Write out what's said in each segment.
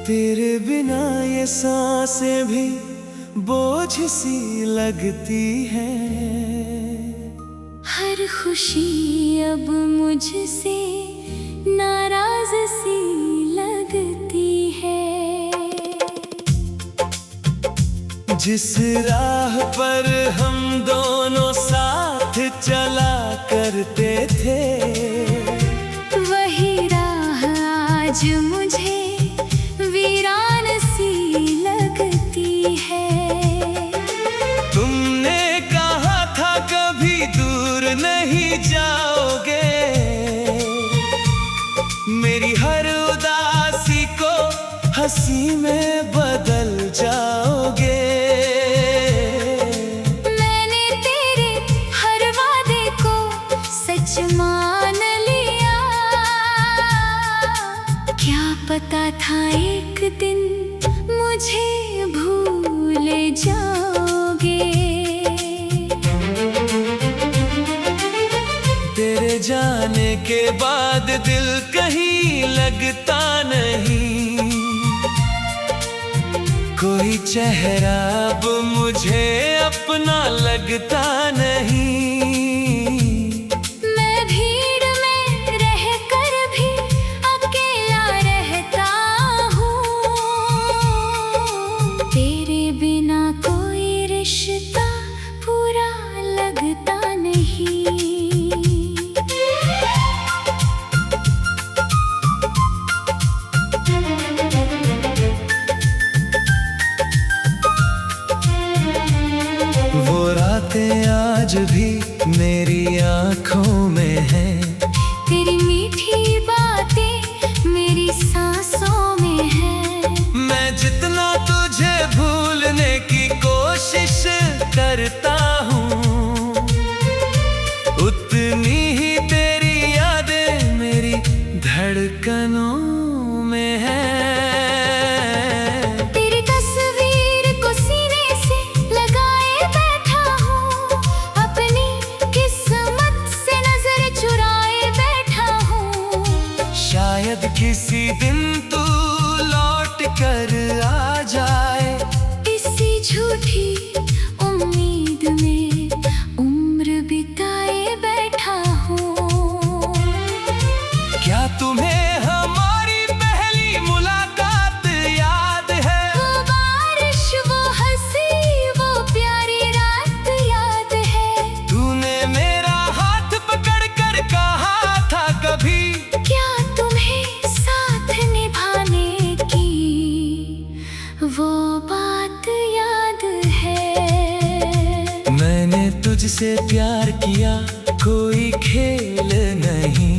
तेरे बिना ये सांसें भी बोझ सी लगती है। हर खुशी अब मुझसे नाराज सी लगती है। जिस राह पर हम दोनों साथ चला करते थे, वही राह आज मुझे वीरान सी लगती है। तुमने कहा था कभी दूर नहीं जाओगे, मेरी हर उदासी को हंसी में बदल जाओगे। मैंने तेरे हर वादे को सच मान लिया, क्या पता था एक दिन मुझे भूल जाओगे। तेरे जाने के बाद दिल कहीं लगता नहीं, कोई चेहरा अब मुझे अपना लगता नहीं। मैं भीड़ में रहकर भी अकेला रहता हूँ, तेरे बिना कोई रिश्ता पूरा लगता नहीं। वो रातें आज भी मेरी आँखों में हैं, तेरी मीठी बातें मेरी सांसों में हैं। मैं जितना तुझे भूलने की कोशिश करता हूँ, उतनी ही तेरी यादें मेरी धड़कनों में है। तेरी तस्वीर को सीने से लगाए बैठा हूँ, अपनी किस्मत से नजर चुराए बैठा हूँ। शायद किसी दिन तू लौट कर आ जाए, इसी झूठी उम्मीद में उम्र बिताए बैठा हूँ। क्या तुम्हें हमारी पहली मुलाकात याद है? वो बारिश, वो हंसी, वो प्यारी रात याद है। तूने मेरा हाथ पकड़ कर कहा था कभी, क्या तुम्हें साथ निभाने की वो बात याद है? मैंने तुझसे प्यार किया, कोई खेल नहीं।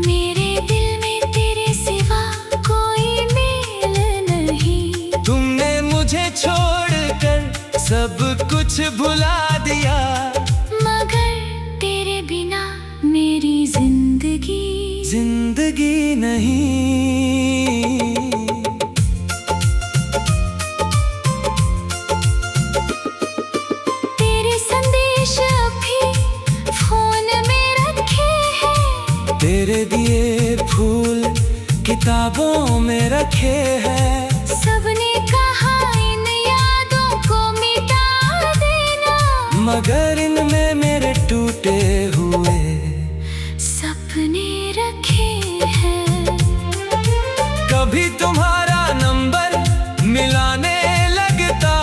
मेरे दिल में तेरे सिवा कोई मेल नहीं। तुमने मुझे छोड़कर सब कुछ भुला दिया, मगर तेरे बिना मेरी जिंदगी नहीं। तेरे संदेश अभी फोन में रखे हैं, तेरे दिए फूल किताबों में रखे हैं। सबने कहा इन यादों को मिटा देना, मगर इनमें मेरे टूटे हुए सपने रखे हैं। कभी तुम्हारा नंबर मिलाने लगता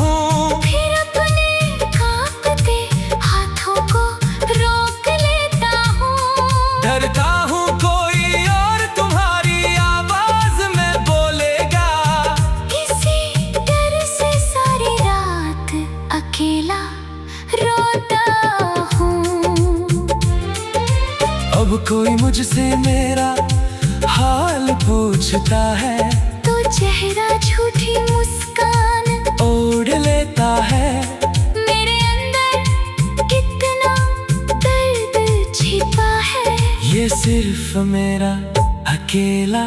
हूँ, फिर अपने कांपते हाथों को रोक लेता हूँ। डरता हूँ कोई और तुम्हारी आवाज में बोलेगा, इसी डर से सारी रात अकेला रोता हूँ। अब कोई मुझसे मेरा हाल पूछता है तो चेहरा झूठी मुस्कान ओढ़ लेता है। मेरे अंदर कितना दर्द छिपा है, ये सिर्फ मेरा अकेला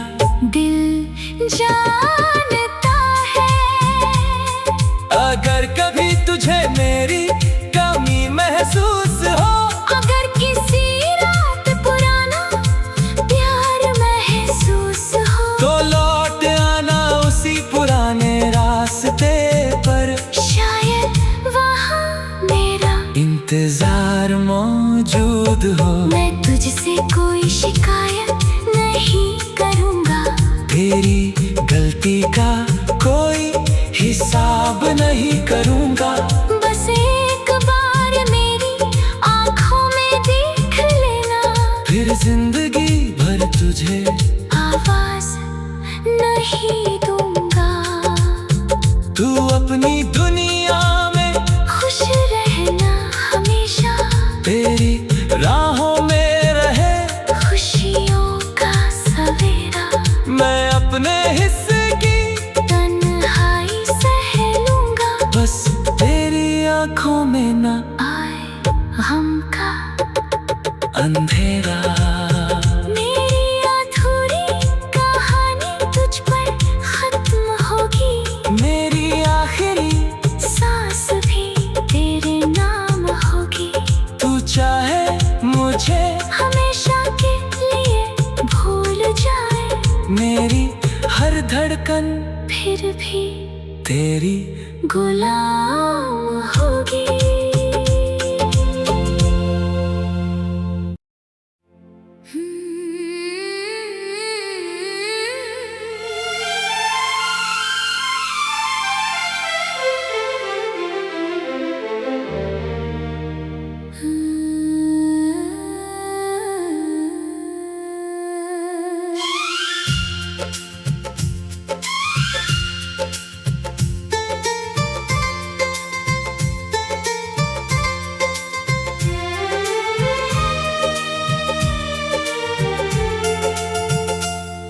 दिल जानता है। अगर कभी तुझे मेरी कमी महसूस हो, अगर किसी रात पुराना प्यार महसूस हो, तो लौट आना उसी पुराने रास्ते पर। शायद वहाँ मेरा इंतजार मौजूद हो। मैं तुझसे कोई शिकायत नहीं करूँगा, तेरी गलती का कोई हिसाब नहीं करूँगा। बस एक बार मेरी आँखों में देख लेना, फिर जिंदगी भर तुझे आवाज नहीं दूंगा। तू अपनी दुनिया में खुश रहना हमेशा, तेरी राहों में रहे खुशियों का सवेरा। मैं अपने हिस्से की तन्हाई सह लूंगा, बस तेरी आंखों में न आए गम का अंधेरा। मेरी अधूरी कहानी तुझ पर खत्म होगी, मेरी आखिरी सांस भी तेरे नाम होगी। तू चाहे मुझे हमेशा के लिए भूल जाए, मेरी हर धड़कन फिर भी तेरी गुलाम होगी।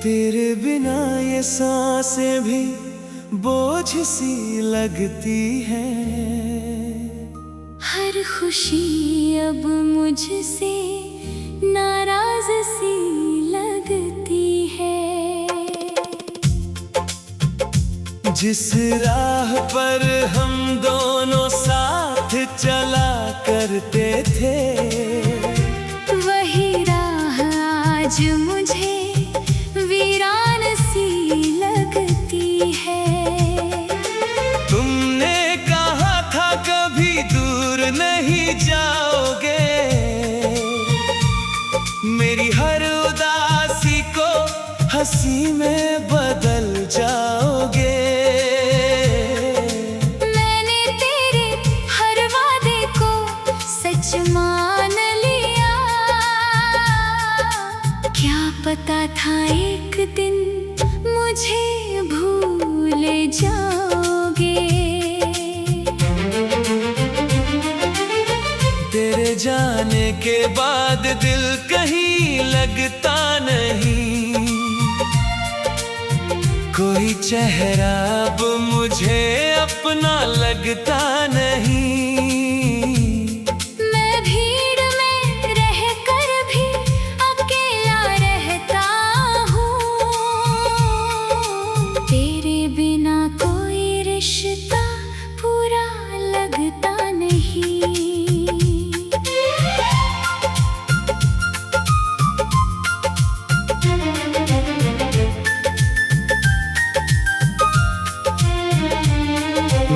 तेरे बिना ये सांसें भी बोझ सी लगती है। हर खुशी अब मुझसे नाराज सी लगती है। जिस राह पर हम दोनों साथ चला करते थे, वही राह आज मुझे वीरान सी लगती है। तुमने कहा था कभी दूर नहीं जाओगे, मेरी हर उदासी को हंसी में बदल जाओगे। मैंने तेरे हर वादे को सच मान लिया, क्या पता था एक दिन मुझे भूल जाओगे। तेरे जाने के बाद दिल कहीं लगता नहीं, कोई चेहरा अब मुझे अपना लगता नहीं। मैं भीड़ में रहकर भी अकेला रहता हूँ, तेरे बिना कोई रिश्ता पूरा लगता नहीं।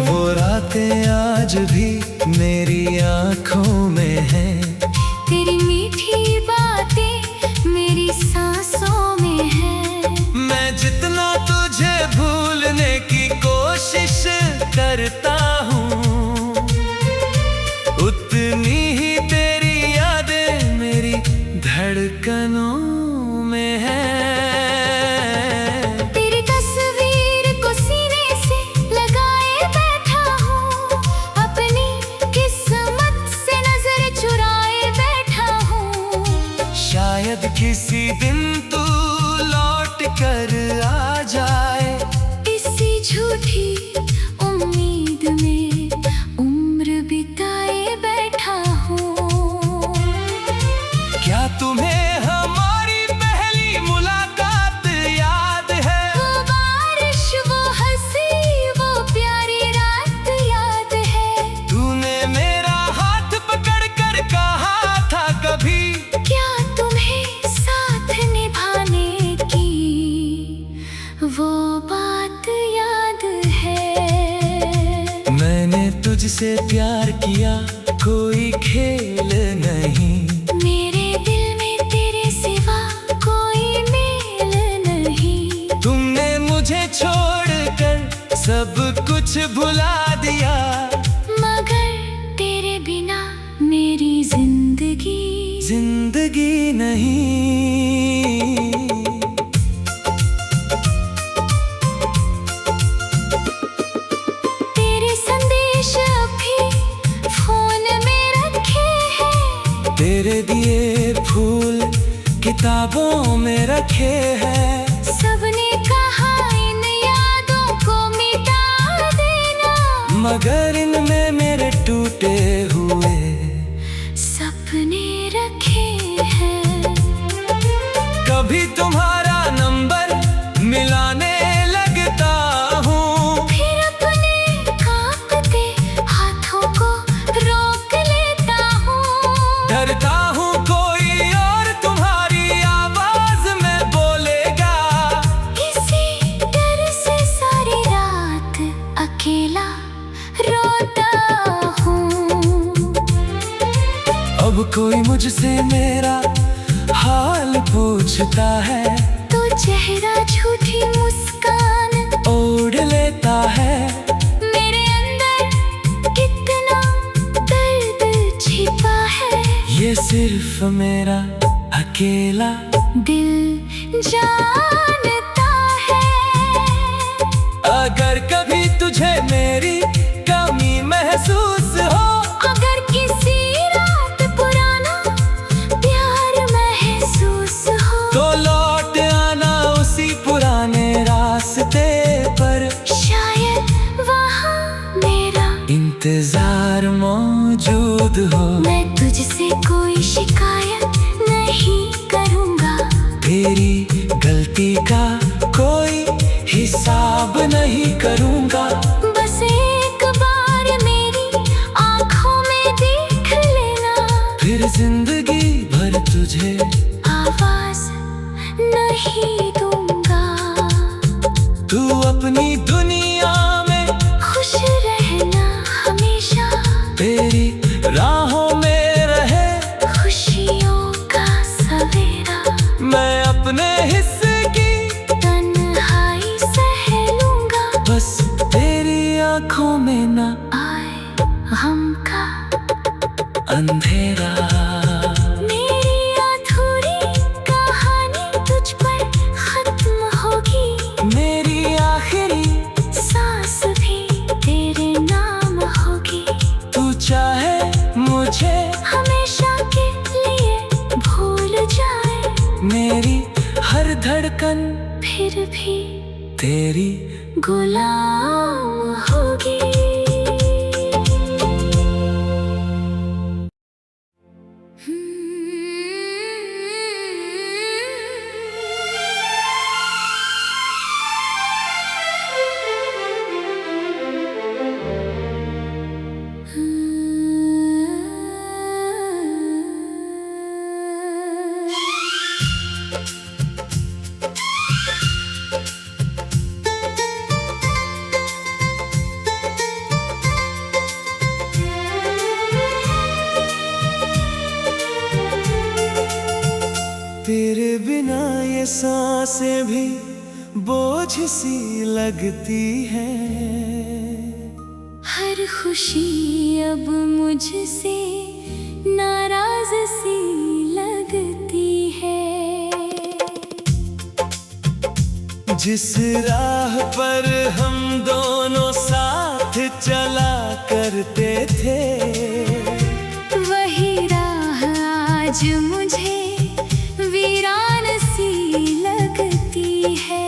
वो रातें आज भी तुझसे प्यार किया कोई खेल नहीं। मेरे दिल में तेरे सिवा कोई मेल नहीं। तुमने मुझे छोड़कर सब कुछ भुला दिया, मगर तेरे बिना मेरी जिंदगी नहीं। तेरे संदेश अभी फोन में रखे हैं। तेरे दिए फूल किताबों में रखे हैं। सबने कहा इन यादों को मिटा देना, मगर इनमें मेरे टूटे हुए सपने रखे हैं। कभी तुम्हारा नंबर मिलाने लगता हूँ, फिर अपने कांपते हाथों को रोक लेता हूँ। डरता हूँ कोई और तुम्हारी आवाज में बोलेगा। इसी डर से सारी रात अकेला रोता हूँ। अब कोई मुझसे मेरा हाल पूछता है, तो चेहरा झूठी मुस्कान ओढ़ लेता है। मेरे अंदर कितना दर्द छिपा है, ये सिर्फ मेरा अकेला दिल जानता है। अगर कभी तुझे मेरी कमी महसूस हो, अगर किसी रात पुराना प्यार महसूस हो, तो लौट आना उसी पुराने रास्ते पर। शायद वहाँ मेरा इंतजार मौजूद हो। मैं तुझसे कोई शिकायत नहीं करूँगा, तेरी गलती का कोई हिसाब नहीं करूँगा। बस एक बार मेरी आँखों में देख लेना, फिर जिंदगी भर तुझे आवाज नहीं दूंगा। तू अपनी दुनिया में खुश रहना हमेशा, तेरी राहों में रहे खुशियों का सवेरा। मैं अपने हिस्से की तन्हाई सह लूंगा, बस तेरी आंखों में न आए गम का अंधेरा। मेरी अधूरी कहानी तुझ पर खत्म होगी, मेरी आखिरी सांस भी तेरे नाम होगी। तू चाहे मुझे हमेशा के लिए भूल जाए, मेरी हर धड़कन फिर भी तेरी गुलाम होगी। तेरे बिना ये सांसें भी बोझ सी लगती है। हर खुशी अब मुझसे नाराज सी लगती है। जिस राह पर हम दोनों साथ चला करते थे, वही राह आज मुझे वीरान सी लगती है।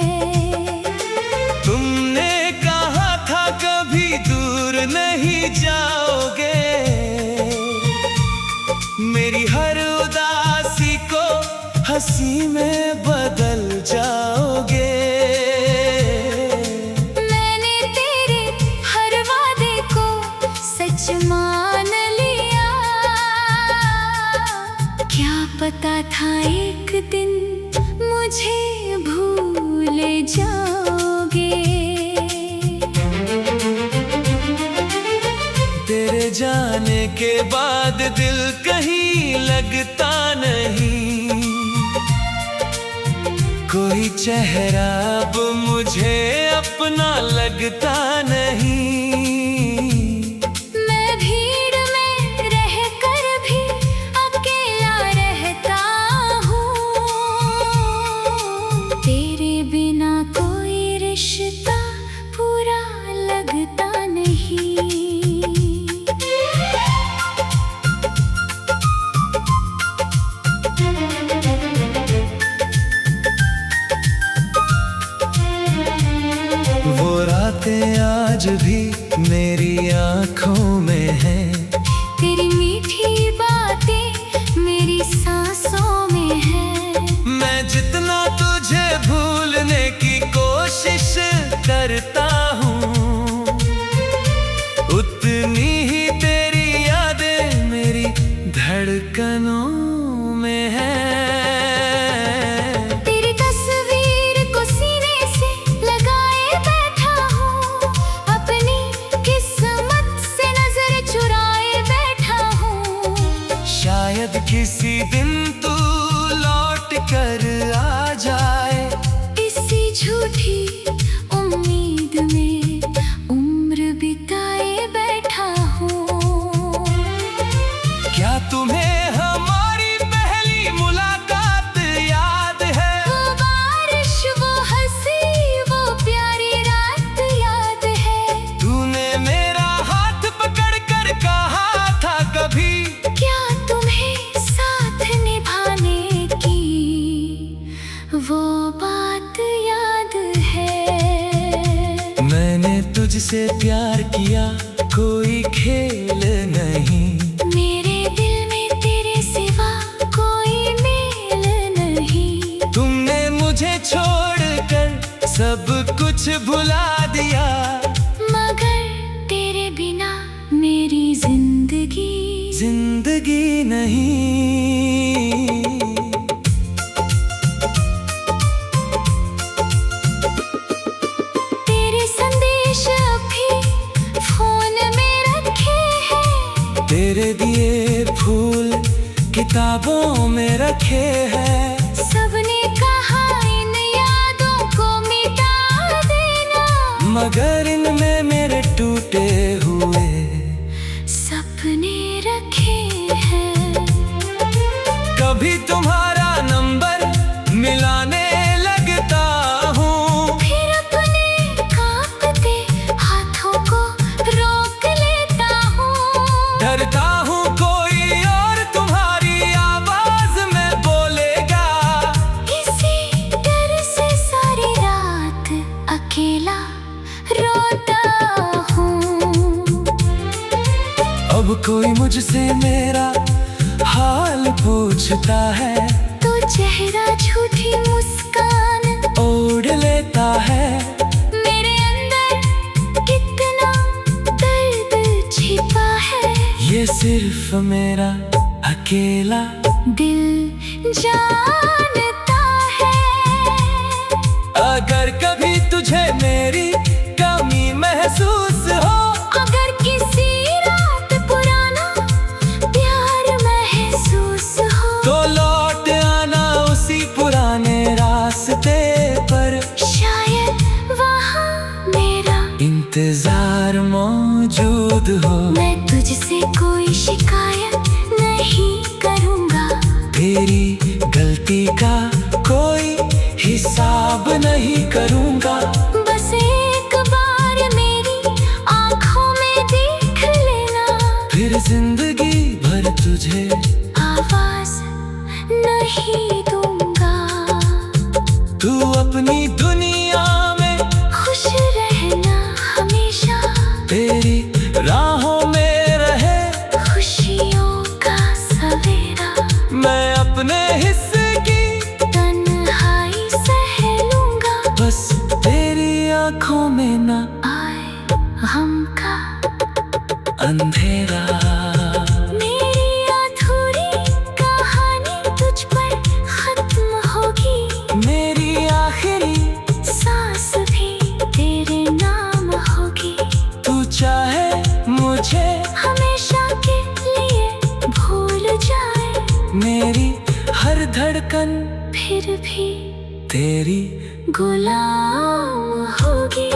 तुमने कहा था कभी दूर नहीं जाओगे, मेरी हर उदासी को हंसी में बदल जाओगे। मैंने तेरे हर वादे को सच मान लिया, क्या पता था एक दिन मुझे भूल जाओगे। के बाद दिल कहीं लगता नहीं, कोई चेहरा अब मुझे अपना लगता नहीं। मैं भीड़ में रहकर भी अकेला रहता हूँ, तेरे बिना कोई रिश्ता पूरा लगता नहीं। वो रातें आज भी मेरी आँखों में हैं, तेरी मीठी बातें मेरी सांसों में है। मैं जितना तुझे भूलने की कोशिश करता हूँ, उतनी ही तेरी यादें मेरी धड़कनों में है। तेरी तस्वीर को सीने से लगाए बैठा हूँ, अपनी किस्मत से नजर चुराए बैठा हूँ। शायद किसी दिन तू लौट कर आ जाए, इसी झूठी उम्मीद में उम्र बिताए बैठा हूँ। क्या तुम्हें हमारी पहली मुलाकात याद है? वो बारिश, वो हंसी, वो प्यारी रात याद है। तूने मेरा हाथ पकड़ कर कहा था कभी, क्या तुम्हें साथ निभाने की वो बात याद है? मैंने तुझसे प्यार किया, कोई खेल नहीं, मेरे दिल में तेरे सिवा कोई मेल नहीं। तुमने मुझे छोड़कर सब कुछ भुला दिया, मगर तेरे बिना मेरी जिंदगी नहीं। तेरे संदेश अभी फोन में रखे हैं, तेरे दिए फूल किताबों में रखे हैं। सबने कहा इन यादों को मिटा देना, मगर इनमें मेरे टूटे हुए सपने रखे हैं। कभी तुम्हारा नंबर मिलाने लगता हूँ, फिर अपने कांपते हाथों को रोक लेता हूँ। डरता हूँ कोई और तुम्हारी आवाज में बोलेगा, इसी डर से सारी रात अकेला रोता हूँ। अब कोई मुझसे मेरा हाल पूछता है, तो चेहरा झूठी मुस्कान ओढ़ लेता है। मेरे अंदर कितना दर्द छिपा है, ये सिर्फ मेरा अकेला दिल जानता है। अगर कभी तुझे मेरी कमी महसूस हो, अगर किसी रात पुराना प्यार महसूस हो, तो लौट आना उसी पुराने रास्ते पर, शायद वहाँ मेरा इंतजार मौजूद हो। मैं तुझसे कोई शिकायत नहीं करूँगा, तेरी गलती का कोई हिसाब नहीं करूँगा। बस एक बार मेरी आँखों में देख लेना, फिर जिंदगी भर तुझे आवाज नहीं दूंगा। तू अपनी दुनिया में खुश रहना हमेशा, तेरी राहों में रहे खुशियों का सवेरा। मैं अपने हिस्से की तन्हाई सह लूंगा, बस तेरी आंखों में न आए गम का अंधेरा। मेरी अधूरी कहानी तुझ पर खत्म होगी, मेरी आखिरी सांस भी तेरे नाम होगी। तू चाहे मुझे हमेशा के धड़कन फिर भी तेरी गुलाम होगी।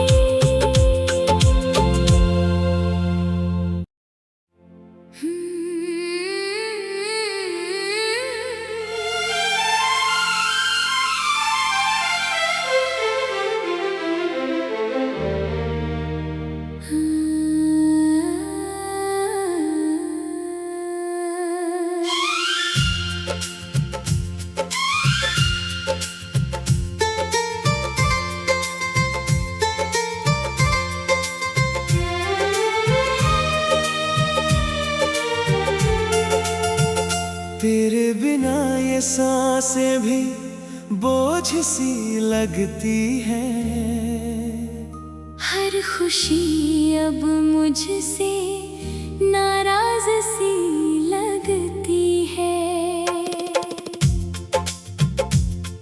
तेरे बिना ये सांसें भी बोझ सी लगती है। हर खुशी अब मुझसे नाराज सी लगती है।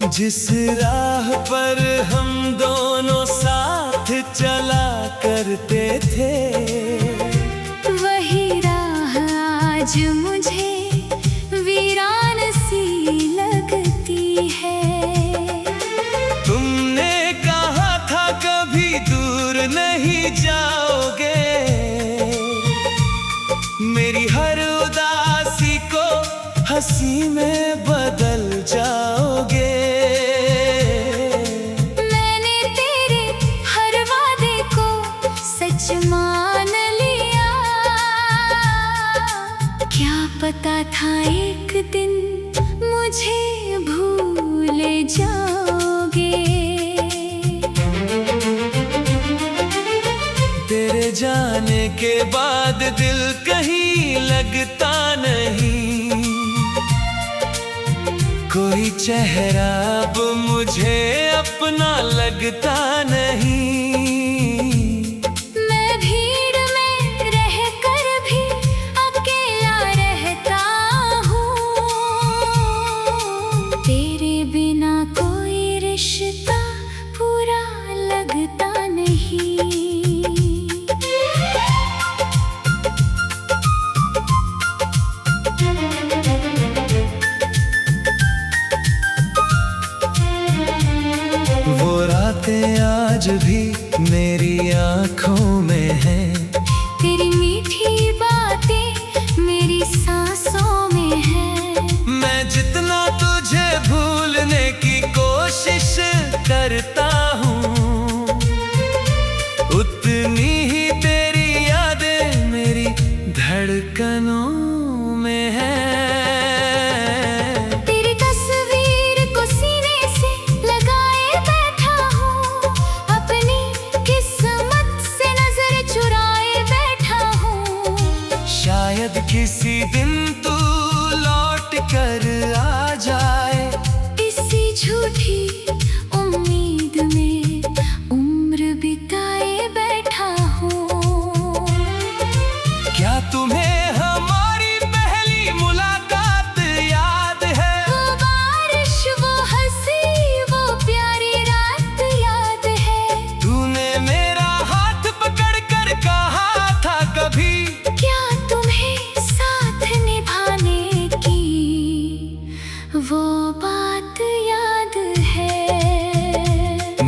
जिस राह पर हम दोनों साथ चला करते थे, वही राह आज मुझे वीरान सी लगती है। तुमने कहा था कभी दूर नहीं जाओगे, मेरी हर उदासी को हंसी में बदल जाओगे। मैंने तेरे हर वादे को सच मान लिया। क्या पता था एक दिन मुझे भूल जाओगे। तेरे जाने के बाद दिल कहीं लगता नहीं, कोई चेहरा अब मुझे अपना लगता नहीं। मैं भीड़ में रहकर भी अकेला रहता हूँ। तेरे बिना कोई रिश्ता पूरा लगता नहीं। वो रातें आज भी मेरी आँखों में हैं। तेरी मीठी बातें मेरी सांसों में है। मैं जितना तुझे भूलने की कोशिश करता हूँ, उतनी ही तेरी यादें मेरी धड़कनों में है। तेरी तस्वीर को सीने से लगाए बैठा हूँ। अपनी किस्मत से नजर चुराए बैठा हूँ। शायद किसी दिन तू लौट कर आ जाए। इसी झूठी उम्मीद में उम्र बिताए बैठा हूँ। क्या तुम्हें हमारी पहली मुलाकात याद है? वो बारिश, वो हंसी, वो प्यारी रात याद है। तूने मेरा हाथ पकड़ कर कहा था कभी, क्या तुम्हें साथ निभाने की वो बात याद है?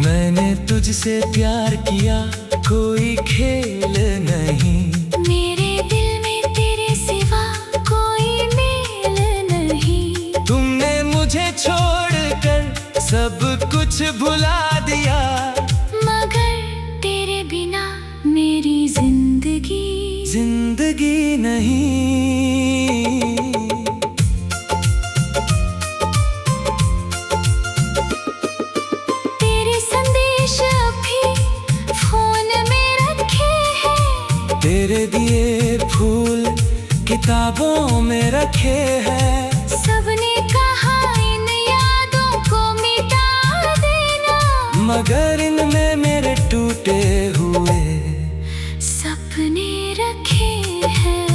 मैंने तुझसे प्यार किया, कोई खेल नहीं। मेरे दिल में तेरे सिवा कोई मेल नहीं। तुमने मुझे छोड़कर सब कुछ भुला दिया, मगर तेरे बिना मेरी जिंदगी नहीं। तेरे संदेश अभी फोन में रखे हैं। तेरे दिए फूल किताबों में रखे हैं। सबने कहा इन यादों को मिटा देना, मगर इनमें मेरे टूटे हुए सपने रखे हैं।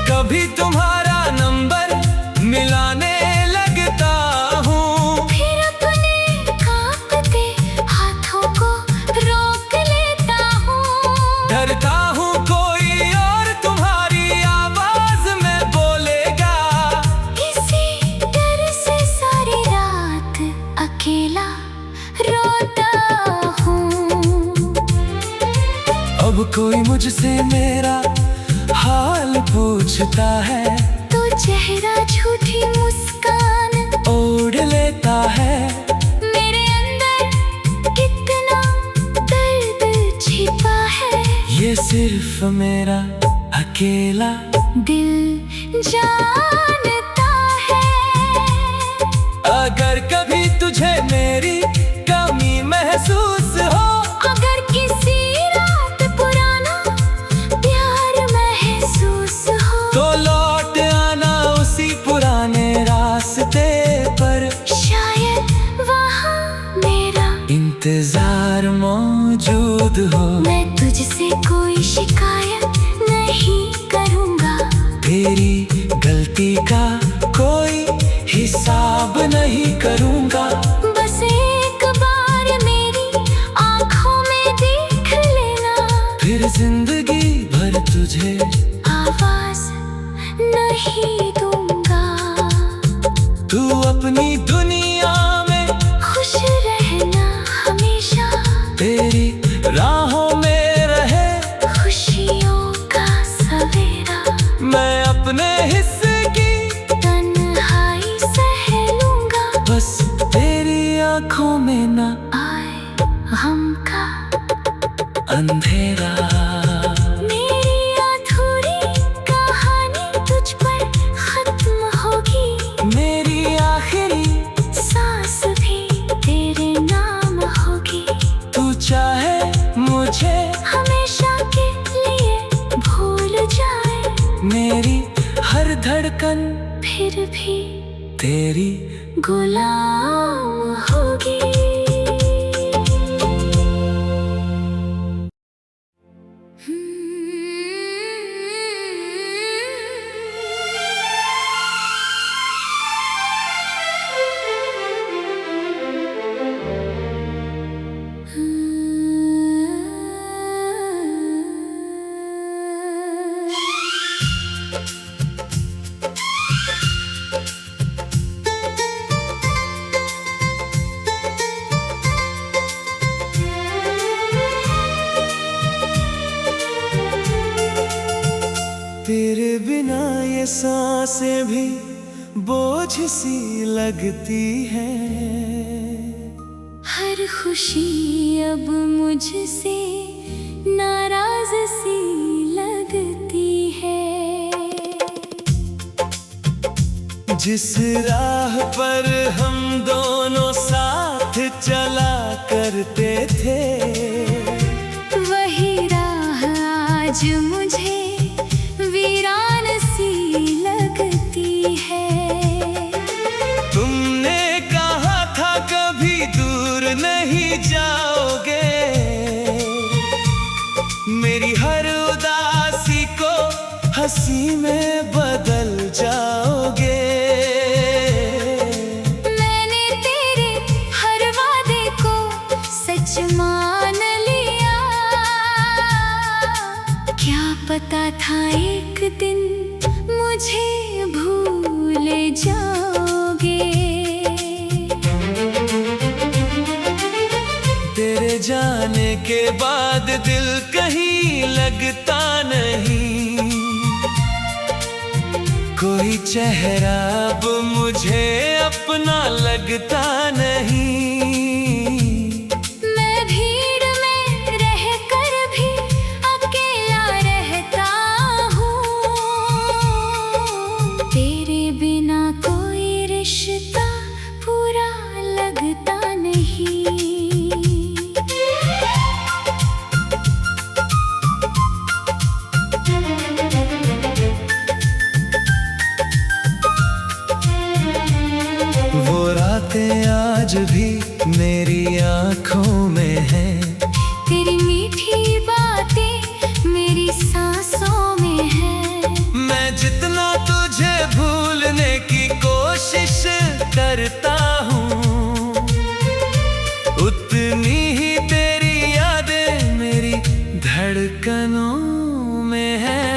कभी तुम्हारा नंबर मिलाने लगता हूँ, फिर अपने कांपते हाथों को रोक लेता हूँ। डरता हूँ कोई और तुम्हारी आवाज में बोलेगा। इसी डर से अकेला रोता हूँ। अब कोई मुझसे मेरा हाल पूछता है तो चेहरा झूठी मुस्कान ओढ़ लेता है। मेरे अंदर कितना दर्द छिपा है, ये सिर्फ मेरा अकेला दिल जानता है। अगर कभी तुझे मेरी कमी महसूस हो, अगर किसी रात पुराना प्यार महसूस हो, तो लौट आना उसी पुराने रास्ते पर। शायद वहाँ मेरा इंतजार मौजूद हो। मैं तुझसे कोई शिकायत नहीं करूँगा, तेरी गलती का कोई हिसाब नहीं करूँगा। बस एक बार मेरी आँखों में देख लेना, फिर जिंदगी भर तुझे आवाज नहीं दूंगा। तू अपनी दुनिया में खुश रहना हमेशा, तेरी राहों में रहे खुशियों का सवेरा। मैं अपने हिस्से की तन्हाई सह लूंगा, बस तेरी आंखों में न आए गम का अंधेरा। मेरी अधूरी कहानी तुझ पर खत्म होगी, मेरी आखिरी सांस भी तेरे नाम होगी। तू चाहे मुझे हमेशा के लिए भूल जाए, मेरी हर धड़कन फिर भी तेरी गुलाम होगी। तेरे बिना ये सांसें भी बोझ सी लगती है। हर खुशी अब मुझसे नाराज सी लगती है। जिस राह पर हम दोनों साथ चला करते थे, वही राह आज मुझे वीरान सी लगती है। तुमने कहा था कभी दूर नहीं जाओगे, मेरी हर उदासी को हंसी में बदल जाओगे। मैंने तेरे हर वादे को सच मान लिया, क्या पता था एक दिन मुझे भूल जाओगे। तेरे जाने के बाद दिल कहीं लगता नहीं, कोई चेहरा अब मुझे अपना लगता नहीं। मैं भीड़ में रहकर भी अकेला रहता हूँ, तेरे बिना कोई रिश्ता पूरा लगता नहीं। वो रातें आज भी मेरी आंखों में हैं, तेरी मीठी बातें मेरी सांसों में है। मैं जितना तुझे भूलने की कोशिश करता हूँ, उतनी ही तेरी यादें मेरी धड़कनों में है।